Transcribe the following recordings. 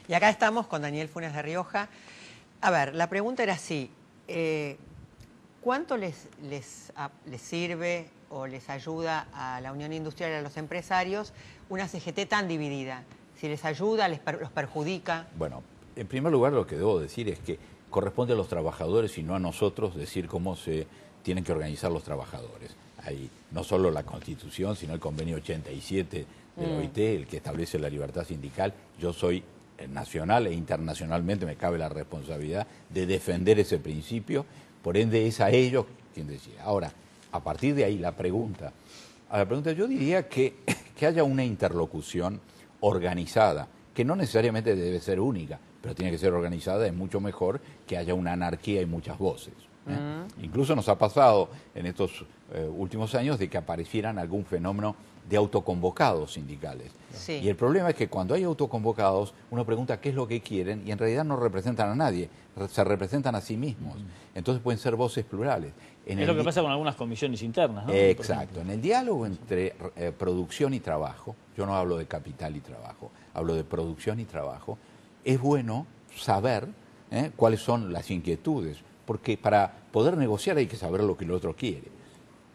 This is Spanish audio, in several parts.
Y acá estamos con Daniel Funes de Rioja. A ver, la pregunta era así, ¿cuánto les sirve o les ayuda a la Unión Industrial y a los empresarios una CGT tan dividida? Si les ayuda, los perjudica. Bueno, en primer lugar lo que debo decir es que corresponde a los trabajadores y no a nosotros decir cómo se tienen que organizar los trabajadores. Hay no solo la Constitución, sino el Convenio 87 de la OIT, el que establece la libertad sindical. Yo soy nacional e internacionalmente, me cabe la responsabilidad de defender ese principio, por ende es a ellos quien decide. Ahora, a partir de ahí la pregunta yo diría que haya una interlocución organizada, que no necesariamente debe ser única, pero tiene que ser organizada, es mucho mejor que haya una anarquía y muchas voces. Incluso nos ha pasado en estos últimos años de que aparecieran algún fenómeno de autoconvocados sindicales. Sí. Y el problema es que cuando hay autoconvocados, uno pregunta qué es lo que quieren y en realidad no representan a nadie, se representan a sí mismos. Entonces pueden ser voces plurales. Es lo que pasa con algunas comisiones internas, ¿no? Exacto. En el diálogo entre producción y trabajo, yo no hablo de capital y trabajo, hablo de producción y trabajo, es bueno saber cuáles son las inquietudes, porque para poder negociar hay que saber lo que el otro quiere.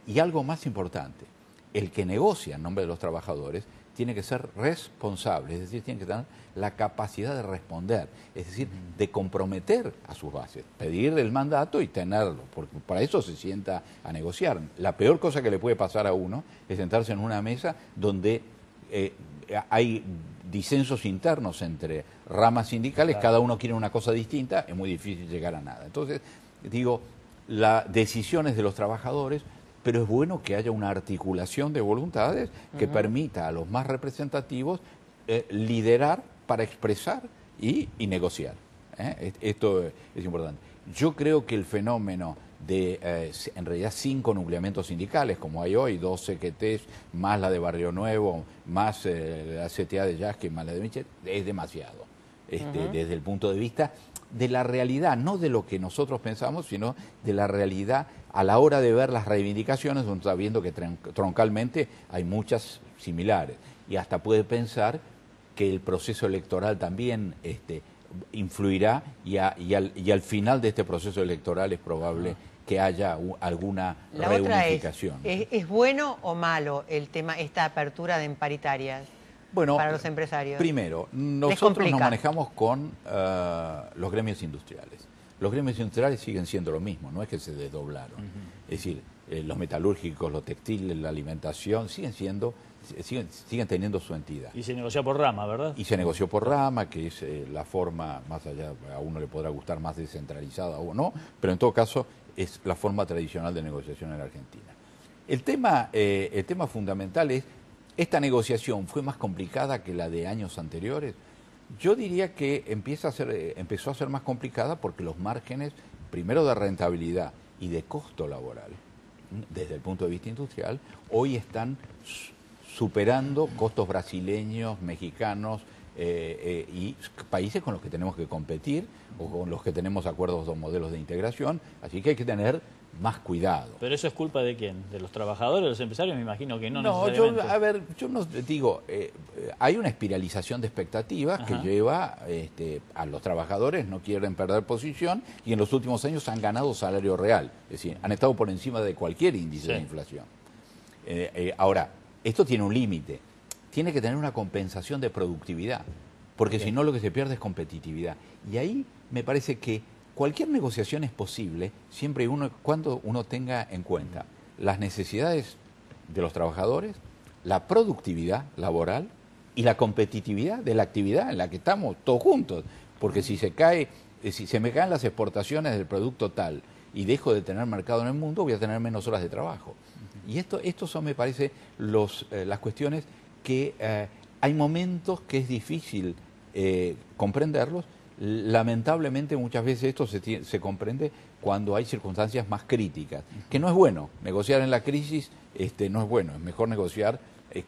Y algo más importante, el que negocia en nombre de los trabajadores tiene que ser responsable, es decir, tiene que tener la capacidad de responder, es decir, de comprometer a sus bases, pedir el mandato y tenerlo, porque para eso se sienta a negociar. La peor cosa que le puede pasar a uno es sentarse en una mesa donde hay disensos internos entre ramas sindicales, cada uno quiere una cosa distinta, es muy difícil llegar a nada. Entonces, digo, la decisión es de los trabajadores, pero es bueno que haya una articulación de voluntades que permita a los más representativos liderar para expresar y negociar. Esto es importante. Yo creo que el fenómeno de, en realidad, 5 nucleamientos sindicales, como hay hoy, 2 CGTs, más la de Barrio Nuevo, más la CTA de Yasque, más la de Michel, es demasiado. Desde el punto de vista de la realidad, no de lo que nosotros pensamos, sino de la realidad a la hora de ver las reivindicaciones, uno está viendo que troncalmente hay muchas similares. Y hasta puede pensar que el proceso electoral también influirá y al final de este proceso electoral es probable que haya alguna reunificación. ¿Es bueno o malo el tema, esta apertura de paritarias? Bueno, para los empresarios. Primero, nosotros nos manejamos con los gremios industriales. Los gremios industriales siguen siendo lo mismo, no es que se desdoblaron. Es decir, los metalúrgicos, los textiles, la alimentación, siguen teniendo su entidad. Y se negoció por rama, ¿verdad? Y se negoció por rama, que es la forma, más allá, a uno le podrá gustar más descentralizada o no, pero en todo caso es la forma tradicional de negociación en la Argentina. El tema fundamental es, ¿esta negociación fue más complicada que la de años anteriores? Yo diría que empezó a ser más complicada porque los márgenes, primero de rentabilidad y de costo laboral, desde el punto de vista industrial, hoy están superando costos brasileños, mexicanos y países con los que tenemos que competir o con los que tenemos acuerdos o modelos de integración, así que hay que tener más cuidado. ¿Pero eso es culpa de quién? ¿De los trabajadores, de los empresarios? Me imagino que no necesariamente. Yo no digo, hay una espiralización de expectativas que lleva a los trabajadores, no quieren perder posición y en los últimos años han ganado salario real, es decir, han estado por encima de cualquier índice de inflación. Ahora, esto tiene un límite, tiene que tener una compensación de productividad, porque si no lo que se pierde es competitividad. Y ahí me parece que cualquier negociación es posible siempre y cuando uno tenga en cuenta las necesidades de los trabajadores, la productividad laboral y la competitividad de la actividad en la que estamos todos juntos. Porque si se me caen las exportaciones del producto tal y dejo de tener mercado en el mundo, voy a tener menos horas de trabajo. Y estos son, me parece, las cuestiones que hay momentos que es difícil comprenderlos. Lamentablemente muchas veces esto se comprende cuando hay circunstancias más críticas, que no es bueno, negociar en la crisis no es bueno, es mejor negociar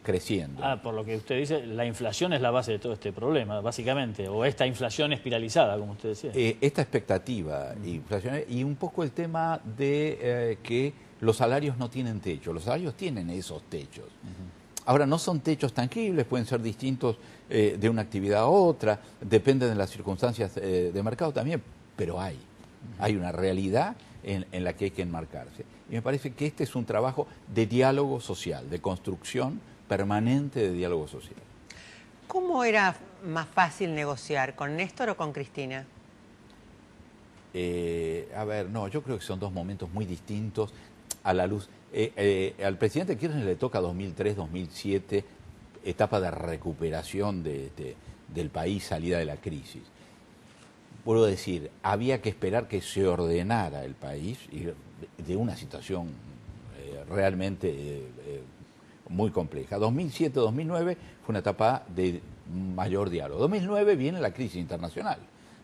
creciendo. Por lo que usted dice, la inflación es la base de todo este problema, básicamente, o esta inflación espiralizada, como usted decía. Esta expectativa inflacionaria y un poco el tema de que los salarios no tienen techo, los salarios tienen esos techos. Ahora, no son techos tangibles, pueden ser distintos de una actividad a otra, dependen de las circunstancias de mercado también, pero hay una realidad en la que hay que enmarcarse. Y me parece que este es un trabajo de diálogo social, de construcción permanente de diálogo social. ¿Cómo era más fácil negociar, con Néstor o con Cristina? A ver, no, yo creo que son dos momentos muy distintos a la luz. Al presidente Kirchner le toca 2003-2007, etapa de recuperación del país, salida de la crisis. Vuelvo a decir, había que esperar que se ordenara el país y de una situación realmente muy compleja. 2007-2009 fue una etapa de mayor diálogo. 2009 viene la crisis internacional,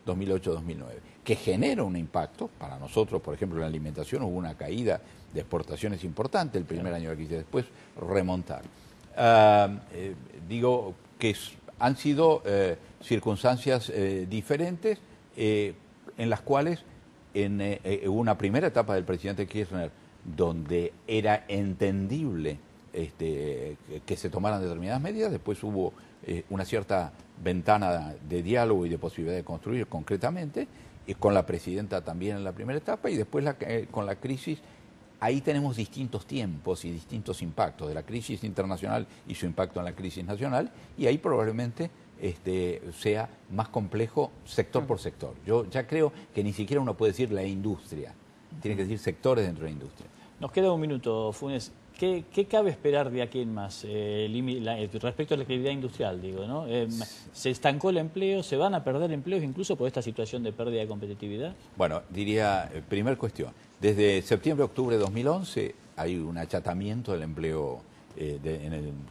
2008-2009, que genera un impacto. Para nosotros, por ejemplo, en la alimentación hubo una caída de exportaciones importante el primer año de la crisis, después remontar. Digo que han sido circunstancias diferentes en las cuales hubo una primera etapa del presidente Kirchner donde era entendible que se tomaran determinadas medidas, después hubo una cierta ventana de diálogo y de posibilidad de construir concretamente, y con la presidenta también en la primera etapa, y después con la crisis. Ahí tenemos distintos tiempos y distintos impactos de la crisis internacional y su impacto en la crisis nacional, y ahí probablemente sea más complejo sector por sector. Yo ya creo que ni siquiera uno puede decir la industria, tiene que decir sectores dentro de la industria. Nos queda un minuto, Funes. ¿Qué cabe esperar de aquí en más respecto a la actividad industrial, digo, ¿no? ¿Se estancó el empleo? ¿Se van a perder empleos incluso por esta situación de pérdida de competitividad? Bueno, diría, primer cuestión, desde septiembre-octubre de 2011 hay un achatamiento del empleo,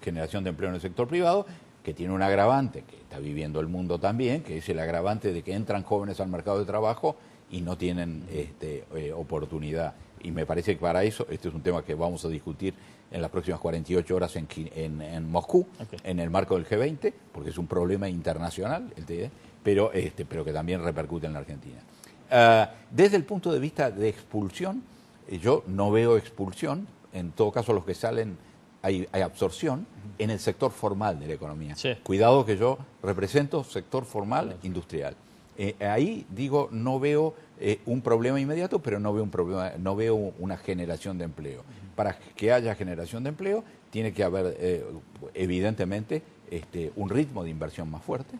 generación de empleo en el sector privado, que tiene un agravante que está viviendo el mundo también, que es el agravante de que entran jóvenes al mercado de trabajo y no tienen oportunidad. Y me parece que para eso, este es un tema que vamos a discutir en las próximas 48 horas en Moscú, okay, en el marco del G20, porque es un problema internacional, pero que también repercute en la Argentina. Desde el punto de vista de expulsión, yo no veo expulsión, en todo caso los que salen hay absorción en el sector formal de la economía. Sí. Cuidado que yo represento sector formal industrial. Ahí digo, no veo un problema inmediato, pero no veo una generación de empleo. Para que haya generación de empleo, tiene que haber evidentemente un ritmo de inversión más fuerte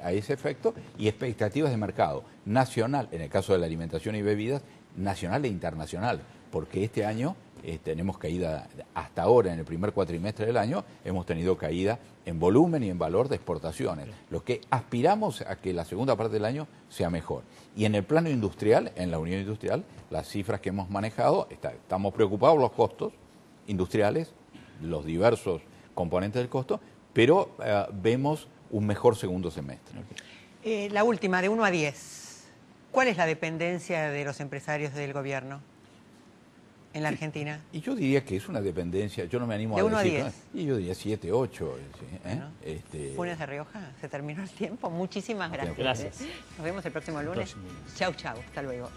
a ese efecto, y expectativas de mercado nacional, en el caso de la alimentación y bebidas, nacional e internacional, porque este año tenemos caída, hasta ahora en el primer cuatrimestre del año, hemos tenido caída en volumen y en valor de exportaciones. Lo que aspiramos a que la segunda parte del año sea mejor. Y en el plano industrial, en la Unión Industrial, las cifras que hemos manejado, estamos preocupados por los costos industriales, los diversos componentes del costo, pero vemos un mejor segundo semestre. La última, de 1 a 10. ¿Cuál es la dependencia de los empresarios del gobierno en la Argentina? Y yo diría que es una dependencia, yo no me animo a decir... De 1 a 10. Y yo diría 7, 8. Bueno, Funes de Rioja, se terminó el tiempo. Muchísimas gracias. Gracias. Nos vemos el próximo lunes. Chau, chau. Hasta luego.